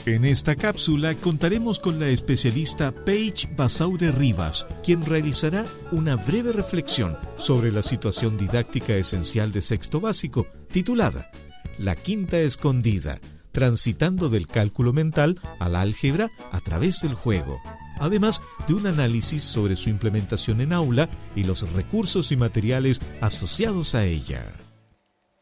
En esta cápsula contaremos con la especialista Paige Basaure Rivas, quien realizará una breve reflexión sobre la situación didáctica esencial de sexto básico, titulada La quinta escondida, transitando del cálculo mental al álgebra a través del juego, además de un análisis sobre su implementación en aula y los recursos y materiales asociados a ella.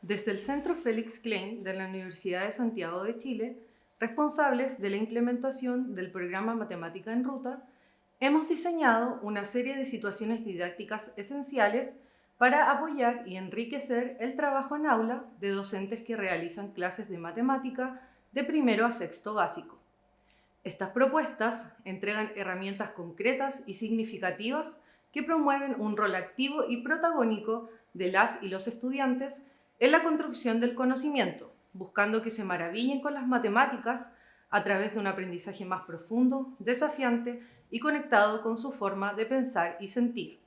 Desde el Centro Félix Klein de la Universidad de Santiago de Chile, responsables de la implementación del programa Matemática en Ruta, hemos diseñado una serie de situaciones didácticas esenciales para apoyar y enriquecer el trabajo en aula de docentes que realizan clases de matemática de primero a sexto básico. Estas propuestas entregan herramientas concretas y significativas que promueven un rol activo y protagónico de las y los estudiantes en la construcción del conocimiento, buscando que se maravillen con las matemáticas a través de un aprendizaje más profundo, desafiante y conectado con su forma de pensar y sentir.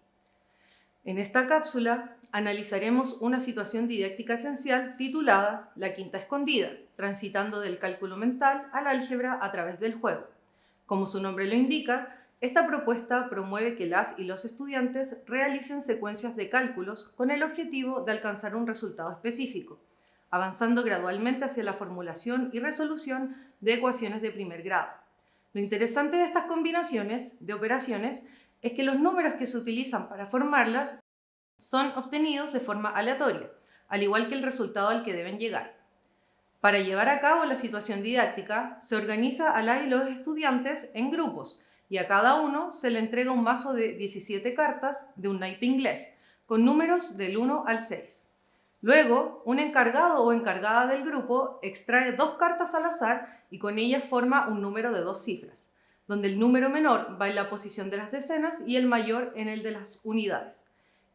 En esta cápsula analizaremos una situación didáctica esencial titulada La quinta escondida, transitando del cálculo mental al álgebra a través del juego. Como su nombre lo indica, esta propuesta promueve que las y los estudiantes realicen secuencias de cálculos con el objetivo de alcanzar un resultado específico, avanzando gradualmente hacia la formulación y resolución de ecuaciones de primer grado. Lo interesante de estas combinaciones de operaciones es que los números que se utilizan para formarlas son obtenidos de forma aleatoria, al igual que el resultado al que deben llegar. Para llevar a cabo la situación didáctica, se organiza a las y los estudiantes en grupos y a cada uno se le entrega un mazo de 17 cartas de un naipe inglés, con números del 1 al 6. Luego, un encargado o encargada del grupo extrae 2 cartas al azar y con ellas forma un número de 2 cifras, donde el número menor va en la posición de las decenas y el mayor en el de las unidades.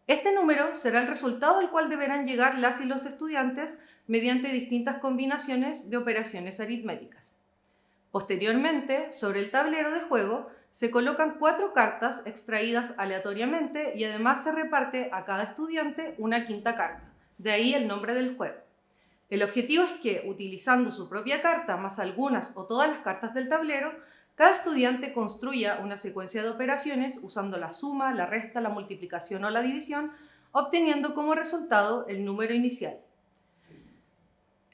Este número será el resultado al cual deberán llegar las y los estudiantes mediante distintas combinaciones de operaciones aritméticas. Posteriormente, sobre el tablero de juego, se colocan 4 cartas extraídas aleatoriamente y además se reparte a cada estudiante una quinta carta, de ahí el nombre del juego. El objetivo es que, utilizando su propia carta más algunas o todas las cartas del tablero, cada estudiante construya una secuencia de operaciones usando la suma, la resta, la multiplicación o la división, obteniendo como resultado el número inicial.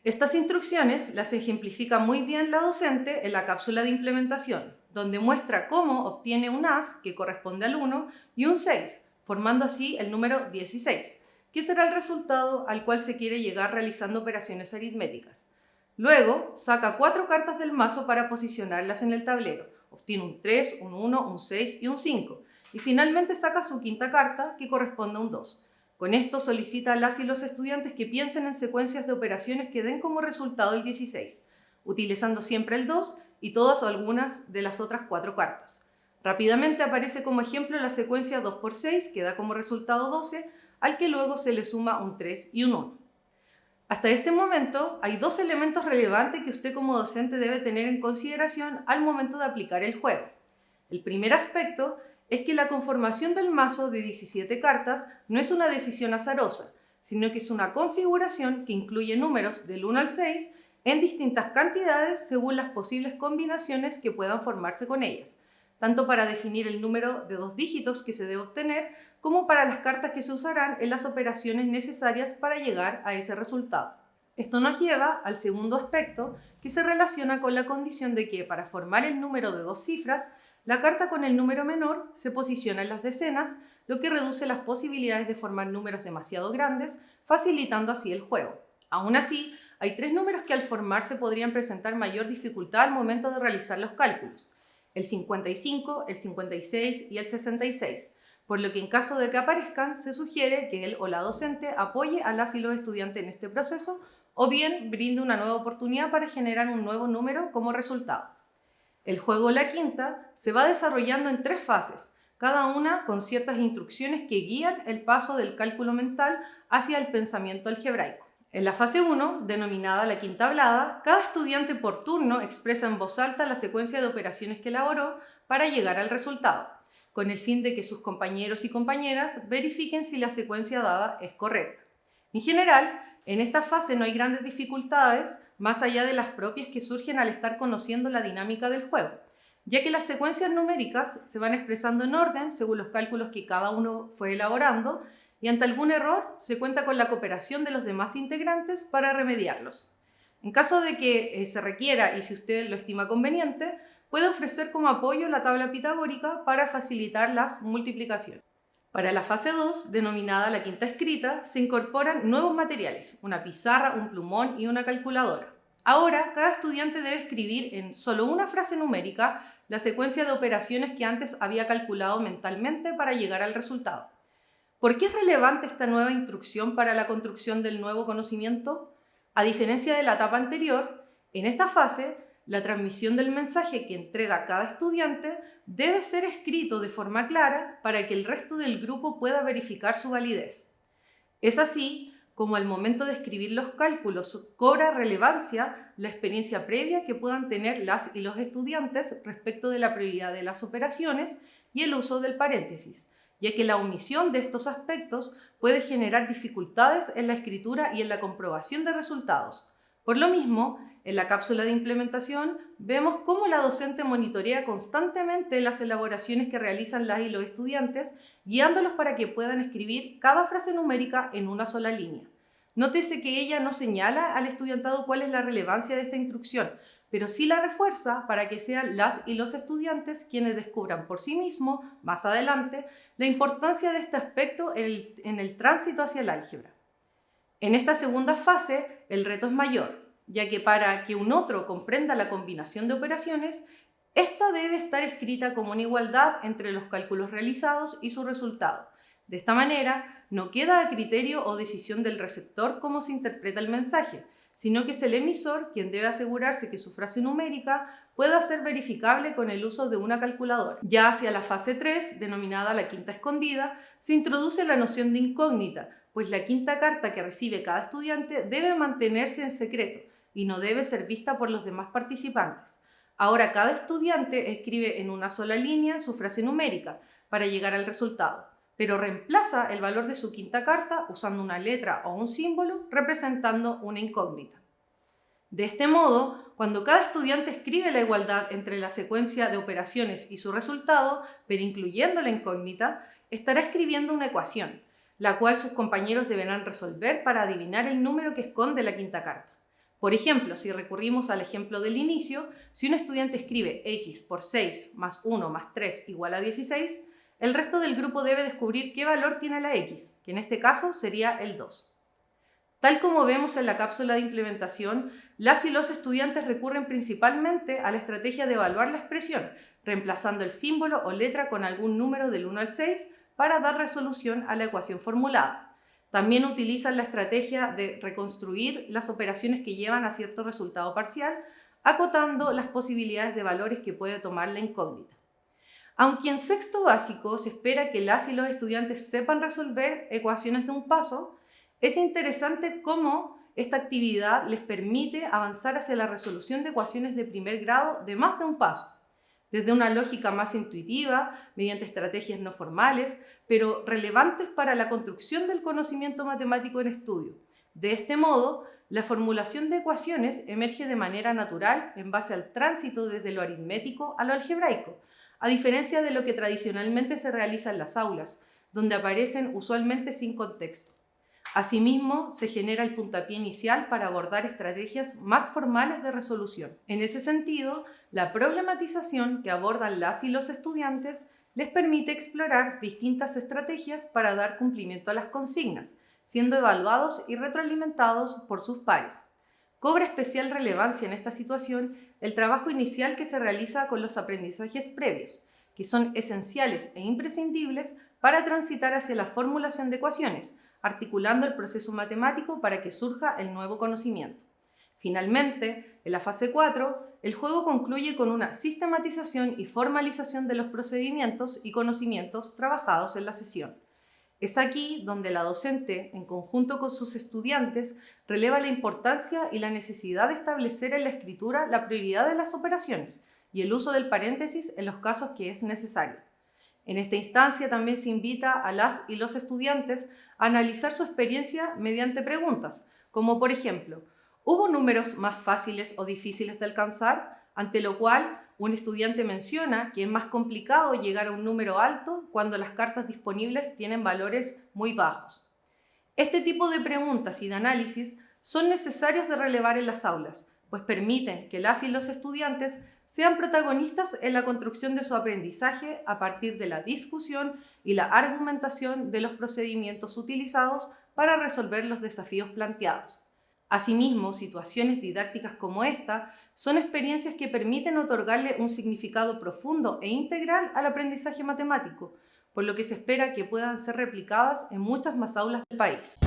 Estas instrucciones las ejemplifica muy bien la docente en la cápsula de implementación, donde muestra cómo obtiene un as, que corresponde al 1, y un 6, formando así el número 16, que será el resultado al cual se quiere llegar realizando operaciones aritméticas. Luego, saca 4 cartas del mazo para posicionarlas en el tablero. Obtiene un 3, un 1, un 6 y un 5. Y finalmente saca su quinta carta, que corresponde a un 2. Con esto solicita a las y los estudiantes que piensen en secuencias de operaciones que den como resultado el 16, utilizando siempre el 2 y todas o algunas de las otras 4 cartas. Rápidamente aparece como ejemplo la secuencia 2 por 6, que da como resultado 12, al que luego se le suma un 3 y un 1. Hasta este momento hay 2 elementos relevantes que usted como docente debe tener en consideración al momento de aplicar el juego. El primer aspecto es que la conformación del mazo de 17 cartas no es una decisión azarosa, sino que es una configuración que incluye números del 1 al 6 en distintas cantidades según las posibles combinaciones que puedan formarse con ellas, tanto para definir el número de 2 dígitos que se debe obtener, como para las cartas que se usarán en las operaciones necesarias para llegar a ese resultado. Esto nos lleva al segundo aspecto, que se relaciona con la condición de que para formar el número de 2 cifras, la carta con el número menor se posiciona en las decenas, lo que reduce las posibilidades de formar números demasiado grandes, facilitando así el juego. Aún así, hay 3 números que al formarse podrían presentar mayor dificultad al momento de realizar los cálculos: el 55, el 56 y el 66, por lo que en caso de que aparezcan, se sugiere que él o la docente apoye a las y los estudiantes en este proceso o bien brinde una nueva oportunidad para generar un nuevo número como resultado. El juego La Quinta se va desarrollando en 3 fases, cada una con ciertas instrucciones que guían el paso del cálculo mental hacia el pensamiento algebraico. En la fase 1, denominada la quinta hablada, cada estudiante por turno expresa en voz alta la secuencia de operaciones que elaboró para llegar al resultado, con el fin de que sus compañeros y compañeras verifiquen si la secuencia dada es correcta. En general, En esta fase no hay grandes dificultades, más allá de las propias que surgen al estar conociendo la dinámica del juego, ya que las secuencias numéricas se van expresando en orden según los cálculos que cada uno fue elaborando, y ante algún error se cuenta con la cooperación de los demás integrantes para remediarlos. En caso de que se requiera y si usted lo estima conveniente, puede ofrecer como apoyo la tabla pitagórica para facilitar las multiplicaciones. Para la fase 2, denominada la quinta escrita, se incorporan nuevos materiales, una pizarra, un plumón y una calculadora. Ahora, cada estudiante debe escribir en solo una frase numérica la secuencia de operaciones que antes había calculado mentalmente para llegar al resultado. ¿Por qué es relevante esta nueva instrucción para la construcción del nuevo conocimiento? A diferencia de la etapa anterior, en esta fase, la transmisión del mensaje que entrega cada estudiante debe ser escrito de forma clara para que el resto del grupo pueda verificar su validez. Es así como al momento de escribir los cálculos cobra relevancia la experiencia previa que puedan tener las y los estudiantes respecto de la prioridad de las operaciones y el uso del paréntesis, ya que la omisión de estos aspectos puede generar dificultades en la escritura y en la comprobación de resultados. Por lo mismo, en la cápsula de implementación vemos cómo la docente monitorea constantemente las elaboraciones que realizan las y los estudiantes, guiándolos para que puedan escribir cada frase numérica en una sola línea. Nótese que ella no señala al estudiantado cuál es la relevancia de esta instrucción, pero sí la refuerza para que sean las y los estudiantes quienes descubran por sí mismos, más adelante, la importancia de este aspecto en el tránsito hacia el álgebra. En esta segunda fase, el reto es mayor, ya que para que un otro comprenda la combinación de operaciones, esta debe estar escrita como una igualdad entre los cálculos realizados y su resultado. De esta manera, no queda a criterio o decisión del receptor cómo se interpreta el mensaje, sino que es el emisor quien debe asegurarse que su frase numérica pueda ser verificable con el uso de una calculadora. Ya hacia la fase 3, denominada la quinta escondida, se introduce la noción de incógnita, pues la quinta carta que recibe cada estudiante debe mantenerse en secreto y no debe ser vista por los demás participantes. Ahora cada estudiante escribe en una sola línea su frase numérica para llegar al resultado, pero reemplaza el valor de su quinta carta usando una letra o un símbolo representando una incógnita. De este modo, cuando cada estudiante escribe la igualdad entre la secuencia de operaciones y su resultado, pero incluyendo la incógnita, estará escribiendo una ecuación, la cual sus compañeros deberán resolver para adivinar el número que esconde la quinta carta. Por ejemplo, si recurrimos al ejemplo del inicio, si un estudiante escribe x por 6 más 1 más 3 igual a 16, el resto del grupo debe descubrir qué valor tiene la x, que en este caso sería el 2. Tal como vemos en la cápsula de implementación, las y los estudiantes recurren principalmente a la estrategia de evaluar la expresión, reemplazando el símbolo o letra con algún número del 1 al 6 para dar resolución a la ecuación formulada. También utilizan la estrategia de reconstruir las operaciones que llevan a cierto resultado parcial, acotando las posibilidades de valores que puede tomar la incógnita. Aunque en sexto básico se espera que las y los estudiantes sepan resolver ecuaciones de un paso, es interesante cómo esta actividad les permite avanzar hacia la resolución de ecuaciones de primer grado de más de un paso, desde una lógica más intuitiva, mediante estrategias no formales, pero relevantes para la construcción del conocimiento matemático en estudio. De este modo, la formulación de ecuaciones emerge de manera natural en base al tránsito desde lo aritmético a lo algebraico, a diferencia de lo que tradicionalmente se realiza en las aulas, donde aparecen usualmente sin contexto. Asimismo, se genera el puntapié inicial para abordar estrategias más formales de resolución. En ese sentido, la problematización que abordan las y los estudiantes les permite explorar distintas estrategias para dar cumplimiento a las consignas, siendo evaluados y retroalimentados por sus pares. Cobra especial relevancia en esta situación el trabajo inicial que se realiza con los aprendizajes previos, que son esenciales e imprescindibles para transitar hacia la formulación de ecuaciones, articulando el proceso matemático para que surja el nuevo conocimiento. Finalmente, en la fase 4, el juego concluye con una sistematización y formalización de los procedimientos y conocimientos trabajados en la sesión. Es aquí donde la docente, en conjunto con sus estudiantes, releva la importancia y la necesidad de establecer en la escritura la prioridad de las operaciones y el uso del paréntesis en los casos que es necesario. En esta instancia también se invita a las y los estudiantes a analizar su experiencia mediante preguntas, como por ejemplo, ¿hubo números más fáciles o difíciles de alcanzar? Ante lo cual, un estudiante menciona que es más complicado llegar a un número alto cuando las cartas disponibles tienen valores muy bajos. Este tipo de preguntas y de análisis son necesarios de relevar en las aulas, pues permiten que las y los estudiantes sean protagonistas en la construcción de su aprendizaje a partir de la discusión y la argumentación de los procedimientos utilizados para resolver los desafíos planteados. Asimismo, situaciones didácticas como esta son experiencias que permiten otorgarle un significado profundo e integral al aprendizaje matemático, por lo que se espera que puedan ser replicadas en muchas más aulas del país.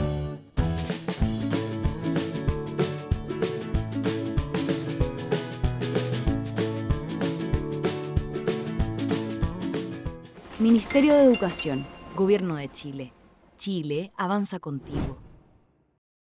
Ministerio de Educación, Gobierno de Chile. Chile avanza contigo.